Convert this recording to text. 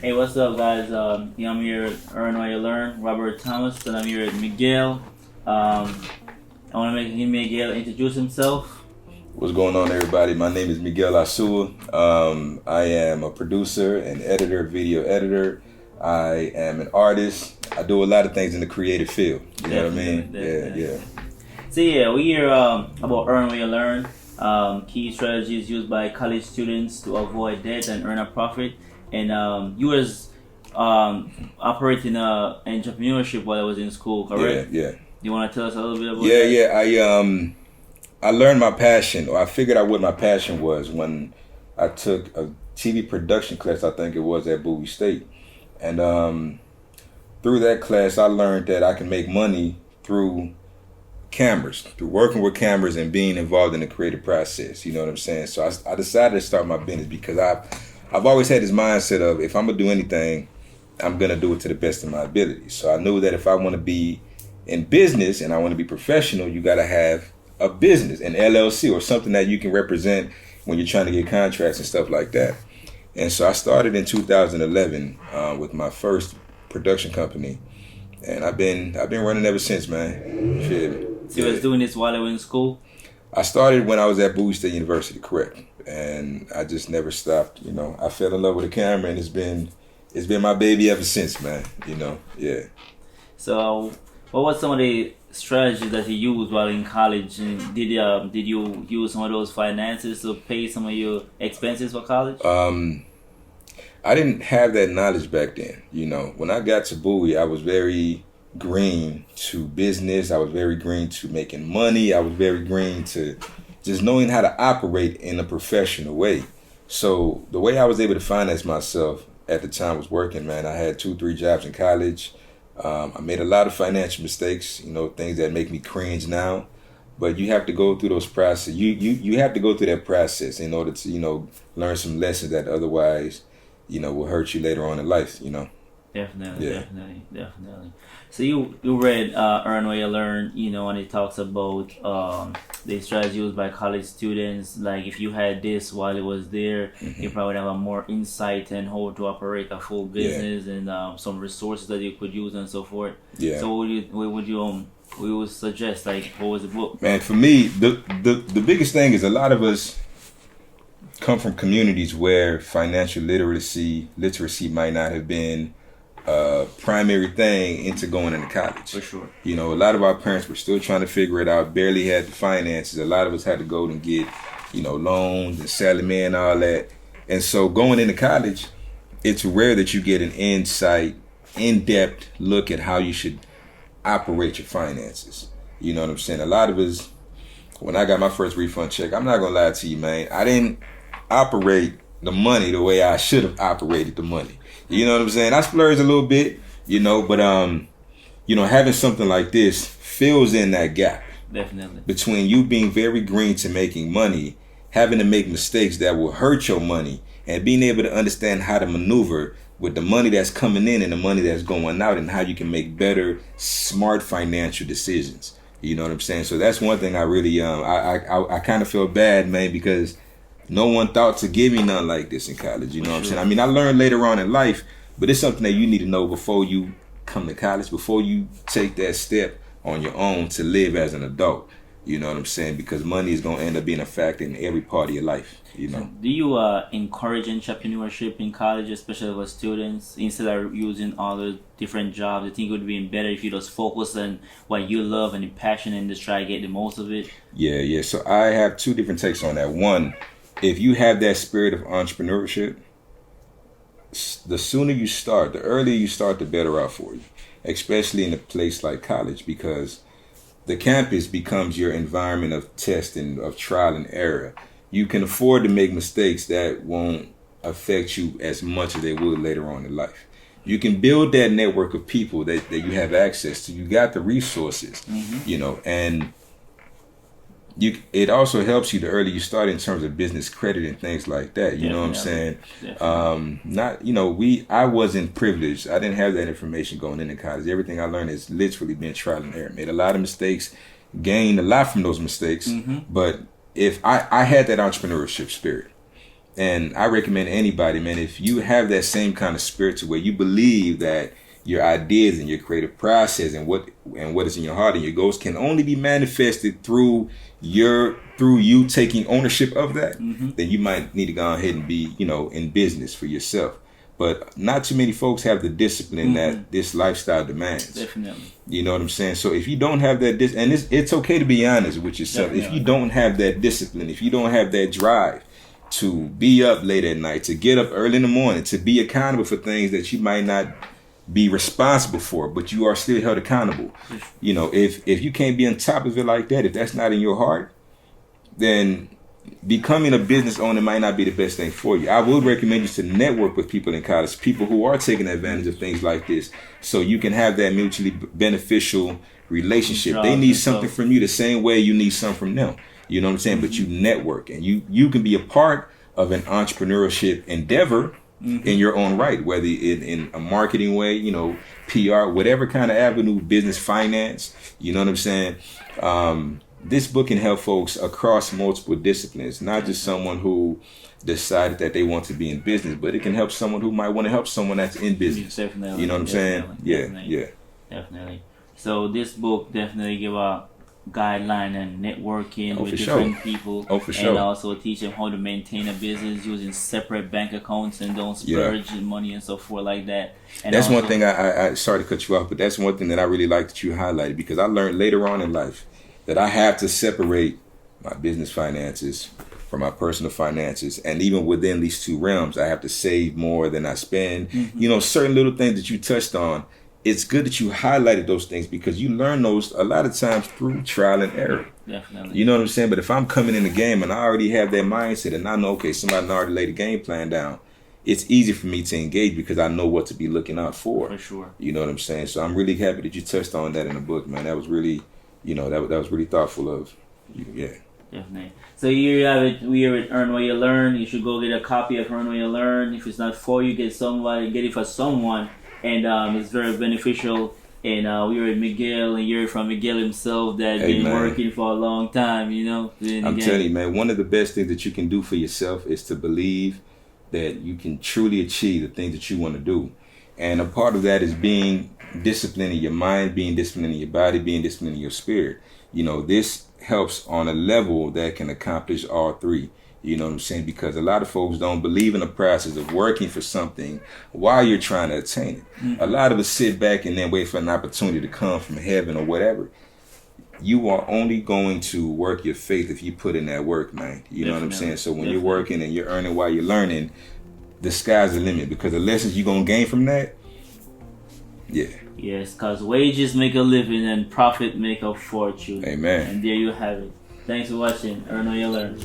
Hey, what's up, guys? I'm here at Earn While You Learn, Robert Thomas, and I'm here at Miguel. I want to make Miguel introduce himself. What's going on, everybody? My name is Miguel Asua. I am a producer and editor, video editor. I am an artist. I do a lot of things in the creative field. You know what I mean? Yeah. So we hear about Earn While You Learn. Key strategies used by college students to avoid debt and earn a profit. And you was operating entrepreneurship while I was in school, correct? Yeah. You want to tell us a little bit about that? Yeah. I learned my passion, or I figured out what my passion was when I took a TV production class, I think it was, at Bowie State. And through that class, I learned that I can make money through cameras, through working with cameras and being involved in the creative process. You know what I'm saying? So I decided to start my business because I've always had this mindset of, if I'm going to do anything, I'm going to do it to the best of my ability. So I knew that if I want to be in business and I want to be professional, you got to have a business, an LLC, or something that you can represent when you're trying to get contracts and stuff like that. And so I started in 2011 with my first production company, and I've been running ever since, man. You feel me? So you was doing this while you were in school? I started when I was at Bowie State University, correct, and I just never stopped. You know, I fell in love with the camera, and it's been my baby ever since, man. You know, yeah. So, what was some of the strategies that you used while in college? And did you use some of those finances to pay some of your expenses for college? I didn't have that knowledge back then. You know, when I got to Bowie, I was very green to business. I was very green to making money. I was very green to just knowing how to operate in a professional way. So the way I was able to finance myself at the time was working, man. I had 2-3 jobs in college. I made a lot of financial mistakes, you know, things that make me cringe now. But you have to go through those processes. You have to go through that process in order to, you know, learn some lessons that otherwise, you know, will hurt you later on in life, you know. Definitely. So you read Earn While You Learn, you know, and it talks about the strategies used by college students. Like, if you had this while it was there, you probably have a more insight in how to operate a full business and some resources that you could use and so forth. Yeah. So we would suggest, like, what was the book? Man, for me, the biggest thing is a lot of us come from communities where financial literacy might not have been a primary thing into going into college. For sure. You know, a lot of our parents were still trying to figure it out, barely had the finances. A lot of us had to go and get, you know, loans and salary and all that. And so going into college, it's rare that you get an in-depth look at how you should operate your finances. You know what I'm saying? A lot of us, when I got my first refund check, I'm not gonna lie to you, man, I didn't operate the money the way I should have operated the money. You know what I'm saying? I splurged a little bit, you know, but you know, having something like this fills in that gap. Definitely. Between you being very green to making money, having to make mistakes that will hurt your money, and being able to understand how to maneuver with the money that's coming in and the money that's going out, and how you can make better, smart financial decisions. You know what I'm saying? So that's one thing I really I kind of feel bad, man, because no one thought to give me nothing like this in college. You know what I'm saying? I mean, I learned later on in life, but it's something that you need to know before you come to college, before you take that step on your own to live as an adult. You know what I'm saying? Because money is going to end up being a factor in every part of your life, you know. Do you encourage entrepreneurship in college, especially for students, instead of using all the different jobs? I think it would be better if you just focus on what you love and your passion and just try to get the most of it? Yeah. So I have two different takes on that. One, if you have that spirit of entrepreneurship, the sooner you start, the earlier you start, the better off for you, especially in a place like college, because the campus becomes your environment of testing, of trial and error. You can afford to make mistakes that won't affect you as much as they would later on in life. You can build that network of people that you have access to. You got the resources, you know, and it also helps you the earlier you start in terms of business credit and things like that. You know what I'm saying? I wasn't privileged. I didn't have that information going into college. Everything I learned has literally been trial and error. Made a lot of mistakes, gained a lot from those mistakes. But if I had that entrepreneurship spirit, And I recommend anybody, man, if you have that same kind of spirit to where you believe that your ideas and your creative process and what is in your heart and your goals can only be manifested through you taking ownership of that, then you might need to go ahead and be, in business for yourself. But not too many folks have the discipline that this lifestyle demands. Definitely. You know what I'm saying? So if you don't have that, and it's okay to be honest with yourself. Definitely. If you don't have that discipline, if you don't have that drive to be up late at night, to get up early in the morning, to be accountable for things that you might not be responsible for, but you are still held accountable. If you can't be on top of it like that, if that's not in your heart, then becoming a business owner might not be the best thing for you. I would recommend you to network with people in college, people who are taking advantage of things like this, so you can have that mutually beneficial relationship. They need something from you the same way you need something from them. You know what I'm saying? But you network, and you can be a part of an entrepreneurship endeavor in your own right, whether in a marketing way, PR, whatever kind of avenue, business, finance, you know what I'm saying? This book can help folks across multiple disciplines, not just someone who decided that they want to be in business, but it can help someone who might want to help someone that's in business. Definitely. You know what I'm saying? Yeah. Definitely. So this book definitely give a guideline and networking with different people. For sure. And also teach them how to maintain a business using separate bank accounts and don't splurge money and so forth like that. And that's also, one thing I sorry to cut you off, but that's one thing that I really like that you highlighted, because I learned later on in life that I have to separate my business finances from my personal finances. And even within these two realms, I have to save more than I spend. Certain little things that you touched on, it's good that you highlighted those things, because you learn those a lot of times through trial and error. Definitely. You know what I'm saying? But if I'm coming in the game and I already have that mindset and I know, okay, somebody already laid a game plan down, it's easy for me to engage because I know what to be looking out for. For sure. You know what I'm saying? So I'm really happy that you touched on that in the book, man. That was really, that was really thoughtful of you. Yeah. Definitely. So here you have it. We are at Earn What You Learn. You should go get a copy of Earn What You Learn. If it's not for you, get it for someone. And it's very beneficial. And we were at Miguel, and you're from Miguel himself that been working for a long time, I'm telling you, man, one of the best things that you can do for yourself is to believe that you can truly achieve the things that you want to do. And a part of that is being disciplined in your mind, being disciplined in your body, being disciplined in your spirit. This helps on a level that can accomplish all three. You know what I'm saying? Because a lot of folks don't believe in the process of working for something while you're trying to attain it. A lot of us sit back and then wait for an opportunity to come from heaven or whatever. You are only going to work your faith if you put in that work, man. You know what I'm saying? So when you're working and you're earning while you're learning, the sky's the limit, because the lessons you're going to gain from that, Yes, because wages make a living and profit make a fortune. Amen. And there you have it. Thanks for watching. Earn What You Learn.